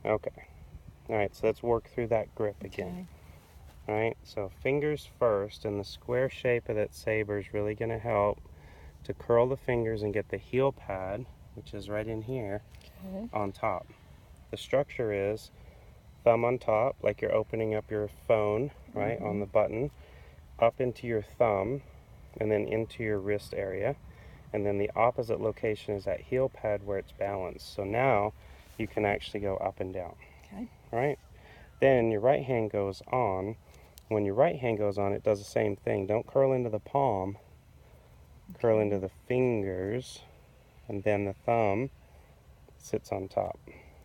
Okay. All right, so let's work through that grip again. All right, so fingers first, and the square shape of that saber is really going to help to curl the fingers and get the heel pad, which is right in here, on top. The structure is thumb on top, like you're opening up your phone, right, on the button, up into your thumb, and then into your wrist area. And then the opposite location is that heel pad where it's balanced. So now you can actually go up and down. Okay. Right? Then your right hand goes on. When your right hand goes on, it does the same thing. Don't curl into the palm. Curl into the fingers, and then the thumb sits on top.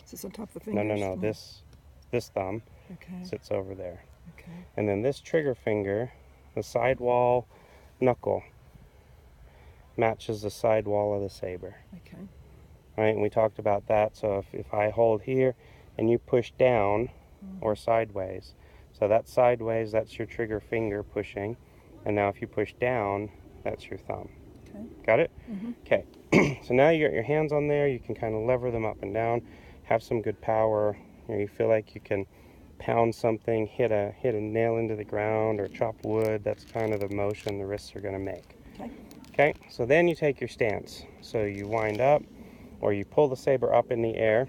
Sits on top of the No, fingers? no, no. This thumb sits over there. Okay. And then this trigger finger, the sidewall knuckle, matches the sidewall of the saber. Okay. Right, and we talked about that. So if I hold here and you push down or sideways, so that's sideways, that's your trigger finger pushing, and now if you push down, that's your thumb. Okay. Got it? Mm-hmm. Okay. So now you got your hands on there, you can kind of lever them up and down, have some good power. You feel like you can pound something, hit a nail into the ground or chop wood. That's kind of the motion the wrists are going to make. Okay. Okay, so then you take your stance. So you wind up, or you pull the saber up in the air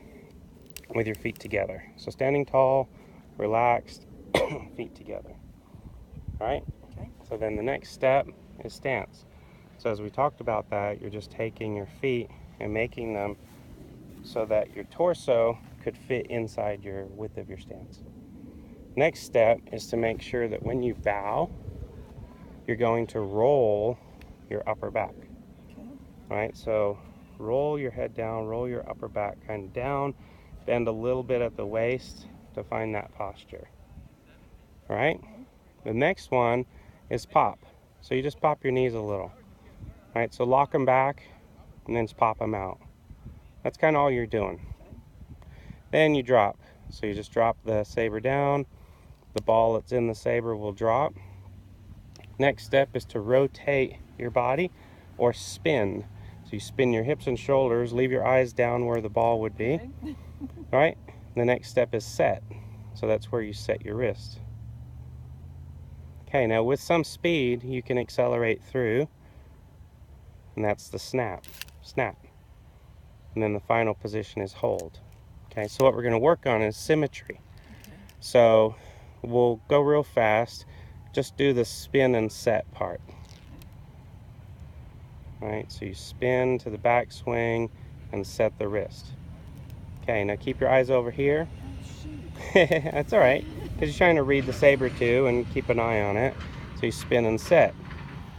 with your feet together. So standing tall, relaxed, feet together. All right? Okay. So then the next step is stance. So as we talked about that, you're just taking your feet and making them so that your torso could fit inside your width of your stance. Next step is to make sure that when you bow, you're going to roll your upper back. Okay. All right? So roll your head down, roll your upper back kind of down, bend a little bit at the waist to find that posture. All right? The next one is pop. So you just pop your knees a little. All right? So lock them back and then just pop them out. That's kind of all you're doing. Then you drop. So you just drop the saber down. The ball that's in the saber will drop. Next step is to rotate your body or spin. So you spin your hips and shoulders, leave your eyes down where the ball would be. Okay. All right? The next step is set. So that's where you set your wrist. Okay, now with some speed, you can accelerate through, and that's the snap. Snap. And then the final position is hold. Okay, so what we're going to work on is symmetry. So we'll go real fast. Just do the spin and set part. All right, so you spin to the backswing and set the wrist. Okay, now keep your eyes over here. That's all right, because you're trying to read the saber too and keep an eye on it. So you spin and set.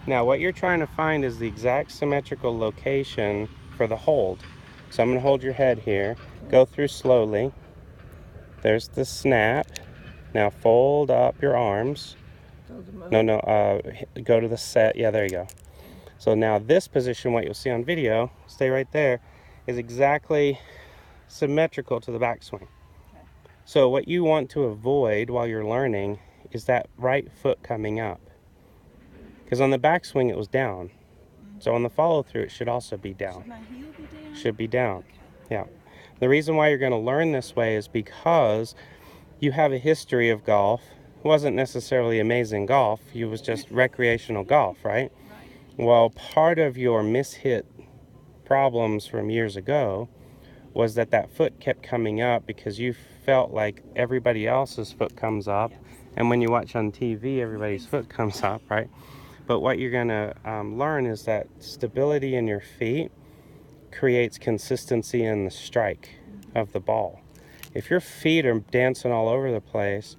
Now what you're trying to find is the exact symmetrical location for the hold. So I'm going to hold your head here. Go through slowly. There's the snap. Now fold up your arms. No, go to the set. Yeah, there you go. So now this position, what you'll see on video, stay right there, is exactly symmetrical to the backswing. So what you want to avoid while you're learning is that right foot coming up. Because on the backswing it was down. So on the follow through it should also be down. Should my heel be down? Should be down. Okay. Yeah. The reason why you're going to learn this way is because you have a history of golf. It wasn't necessarily amazing golf. It was just recreational golf, right? Right. Well, part of your mishit problems from years ago was that foot kept coming up because you felt like everybody else's foot comes up. Yes. And when you watch on TV, everybody's foot comes up, right? But what you're going to learn is that stability in your feet creates consistency in the strike of the ball. If your feet are dancing all over the place,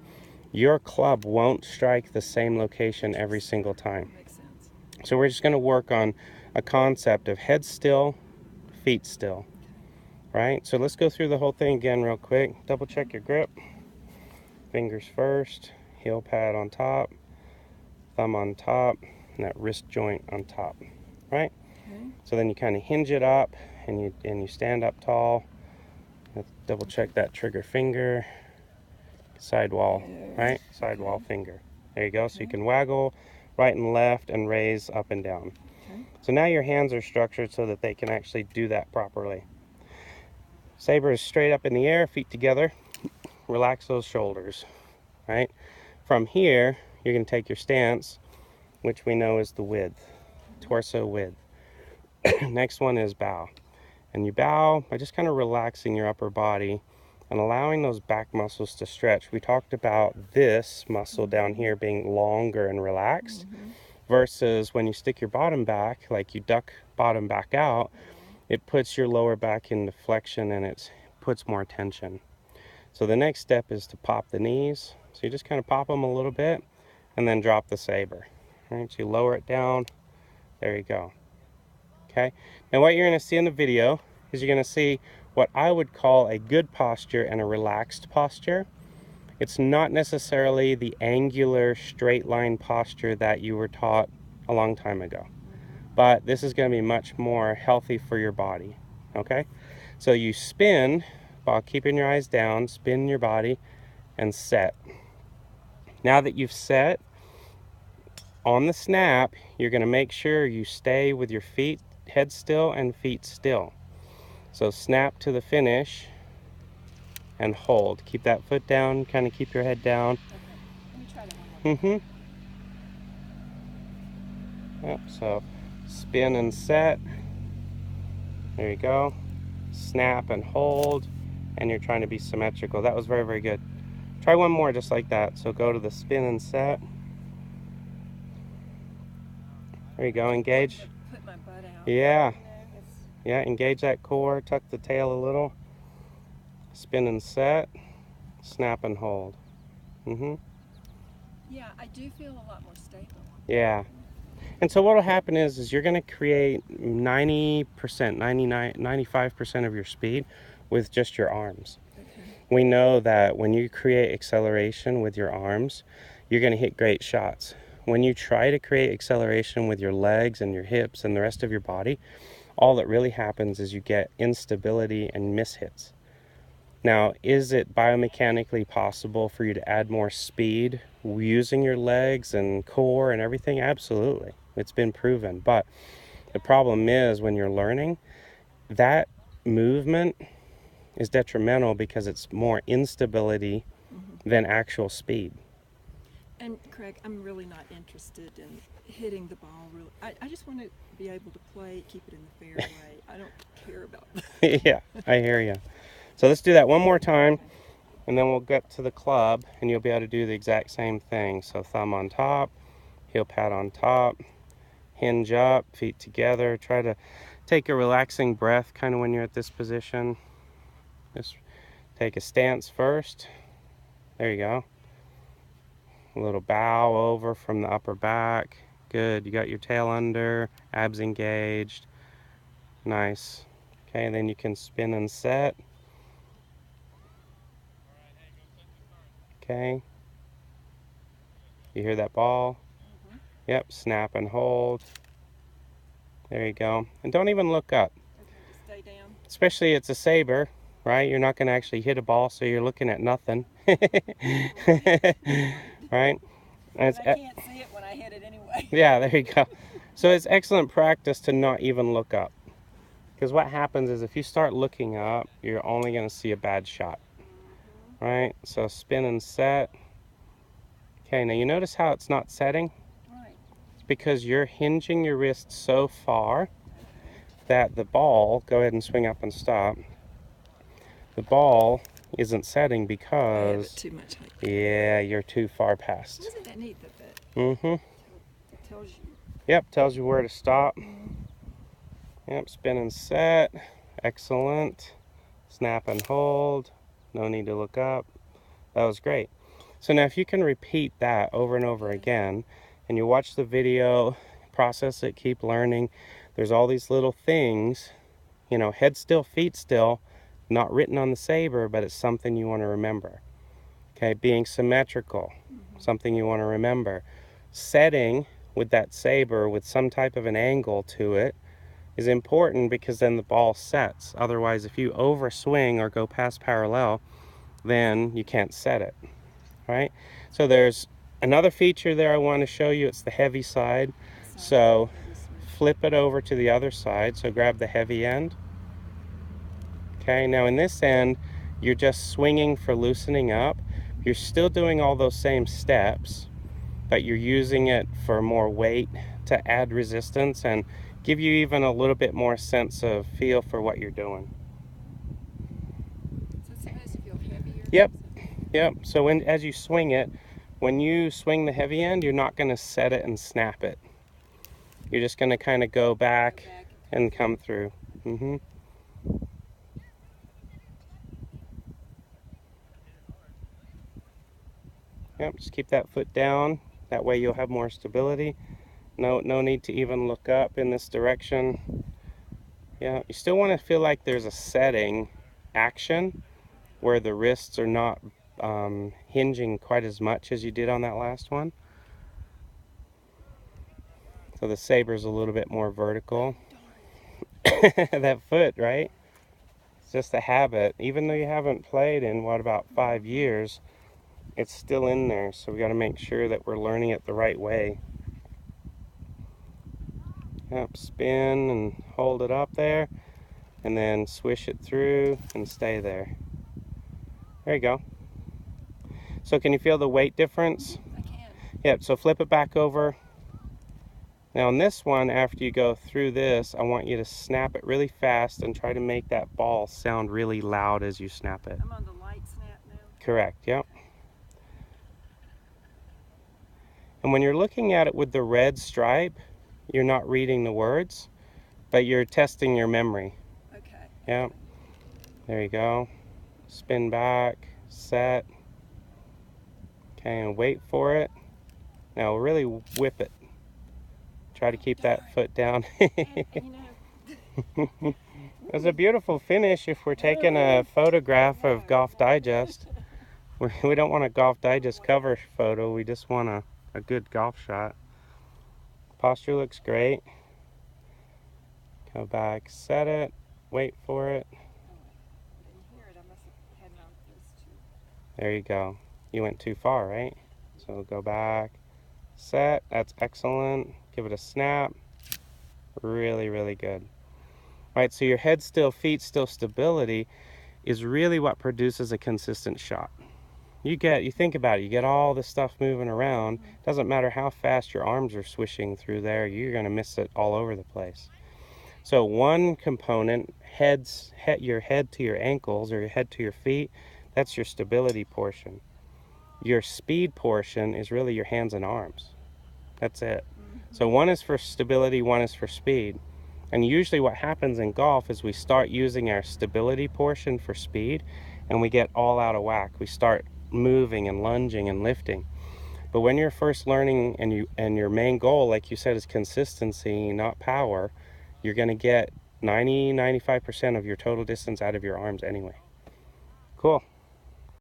your club won't strike the same location every single time. Makes sense. So we're just going to work on a concept of head still, feet still. Right? So let's go through the whole thing again real quick. Double check your grip. Fingers first, heel pad on top, thumb on top, and that wrist joint on top. Right? Okay. So then you kind of hinge it up and you stand up tall. Let's double check that trigger finger. Sidewall, right? Sidewall finger. There you go. So you can waggle right and left and raise up and down. Okay. So now your hands are structured so that they can actually do that properly. Saber is straight up in the air, feet together. Relax those shoulders, right? From here, you're going to take your stance, which we know is the width, torso width. Next one is bow. And you bow by just kind of relaxing your upper body and allowing those back muscles to stretch. We talked about this muscle down here being longer and relaxed versus when you stick your bottom back, like you duck bottom back out, it puts your lower back into flexion and it puts more tension. So the next step is to pop the knees. So you just kind of pop them a little bit and then drop the saber. Right, so you lower it down. There you go. Okay, now what you're going to see in the video is you're going to see what I would call a good posture and a relaxed posture. It's not necessarily the angular straight line posture that you were taught a long time ago, but this is going to be much more healthy for your body. Okay, so you spin while keeping your eyes down, spin your body and set. Now that you've set, on the snap, you're going to make sure you stay with your feet head still and feet still. So snap to the finish and hold. Keep that foot down, kind of keep your head down. Okay. Let me try that one more. Yep, so spin and set. There you go. Snap and hold, and you're trying to be symmetrical. That was very, very good. Try one more just like that. So go to the spin and set. There you go, engage. Put my butt out. Yeah. You know, Yeah, engage that core, tuck the tail a little. Spin and set. Snap and hold. yeah, I do feel a lot more stable. Yeah. And so what will happen is you're going to create 90%, 99, 95% of your speed with just your arms. Okay. We know that when you create acceleration with your arms, you're going to hit great shots. When you try to create acceleration with your legs and your hips and the rest of your body, all that really happens is you get instability and mishits. Now, is it biomechanically possible for you to add more speed using your legs and core and everything? Absolutely. It's been proven. But the problem is when you're learning, that movement is detrimental because it's more instability than actual speed. And Craig, I'm really not interested in hitting the ball. Really, I just want to be able to play, keep it in the fairway. I don't care about that. Yeah, I hear you. So let's do that one more time, and then we'll get to the club, and you'll be able to do the exact same thing. So thumb on top, heel pad on top, hinge up, feet together. Try to take a relaxing breath kind of when you're at this position. Just take a stance first. There you go. A little bow over from the upper back. Good. You got your tail under, abs engaged. Nice. Okay, and then you can spin and set. Okay. You hear that ball? Yep, snap and hold. There you go. And don't even look up. Okay, just stay down. Especially it's a saber, right? You're not going to actually hit a ball, so you're looking at nothing. Right? And But I can't see it when I hit it anyway. yeah, there you go. So it's excellent practice to not even look up. Because what happens is if you start looking up, you're only going to see a bad shot. Right? So spin and set. Okay, now you notice how it's not setting? Right. It's because you're hinging your wrist so far that the ball, go ahead and swing up and stop. The ball isn't setting I have it because, too much height. yeah, you're too far past. Isn't that neat that It tells you? Yep, tells you where to stop. Yep, spin and set. Excellent. Snap and hold. No need to look up. That was great. So now if you can repeat that over and over again, and you watch the video, process it, keep learning, there's all these little things, you know, head still, feet still, not written on the saber, but it's something you want to remember. Okay, being symmetrical, something you want to remember. Setting with that saber with some type of an angle to it is important because then the ball sets. Otherwise, if you overswing or go past parallel, then you can't set it, right? So there's another feature there I want to show you. It's the heavy side. So flip it over to the other side. So grab the heavy end. Okay, now in this end, you're just swinging for loosening up. You're still doing all those same steps, but you're using it for more weight to add resistance and give you even a little bit more sense of feel for what you're doing. So it's supposed to feel heavier? Yep, yep. So as you swing it, when you swing the heavy end, you're not going to set it and snap it. You're just going to kind of go back and come through. Yep, just keep that foot down. That way you'll have more stability. No need to even look up in this direction. Yeah, you still want to feel like there's a setting action where the wrists are not hinging quite as much as you did on that last one. So the Saber's a little bit more vertical. That foot, right? It's just a habit. Even though you haven't played in, what, about 5 years, it's still in there. So we got to make sure that we're learning it the right way. Yep, spin and hold it up there, and then swish it through and stay there. There you go. So can you feel the weight difference? I can. Yep, so flip it back over. Now on this one, after you go through this, I want you to snap it really fast and try to make that ball sound really loud as you snap it. I'm on the light snap now? Correct, yep. And when you're looking at it with the red stripe, you're not reading the words, but you're testing your memory. Okay. Yep. There you go. Spin back, set. Okay, and wait for it. Now really whip it. Try to keep that foot down. And, you know, It's a beautiful finish if we're taking a photograph of Golf Digest. We don't want a Golf Digest cover photo, we just want a good golf shot. Posture looks great. Go back, set it, wait for it. There you go. You went too far, right? So go back, set, that's excellent. Give it a snap. Really, really good. All right, so your head still, feet still stability is really what produces a consistent shot. You think about it, you get all this stuff moving around. Doesn't matter how fast your arms are swishing through there, you're gonna miss it all over the place. So one component, your head to your ankles or your head to your feet, that's your stability portion. Your speed portion is really your hands and arms. That's it. So one is for stability, one is for speed. And usually what happens in golf is we start using our stability portion for speed and we get all out of whack. We start moving and lunging and lifting. But when you're first learning and your main goal, like you said, is consistency, not power, you're going to get 95% of your total distance out of your arms anyway. Cool.